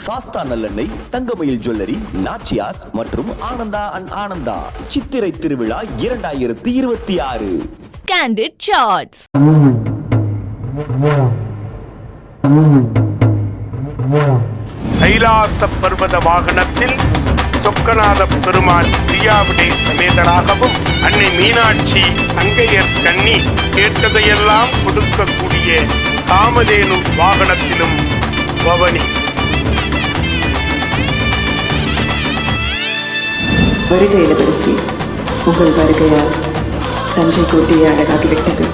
சாஸ்தா நல்லெண்ணெய், தங்கமயில் ஜுவல்லரி, நாச்சியாஸ் மற்றும் ஆனந்தா அண்ட் ஆனந்தா சித்திரை திருவிழா 2026. Candid Charts. கைலாச பர்வத வாகனத்தில் சொக்கநாத பெருமாள் பிரியாவிடை சமேதராகவும் அன்னை மீனாட்சி அங்கையர் கண்ணி கேட்டதையெல்லாம் கொடுக்கக்கூடிய காமதேனு வாகனத்திலும் பவனி. வருகை இளவரசி, உங்கள் வருகையால் தஞ்சை கோட்டையை அழகாகிவிட்டது.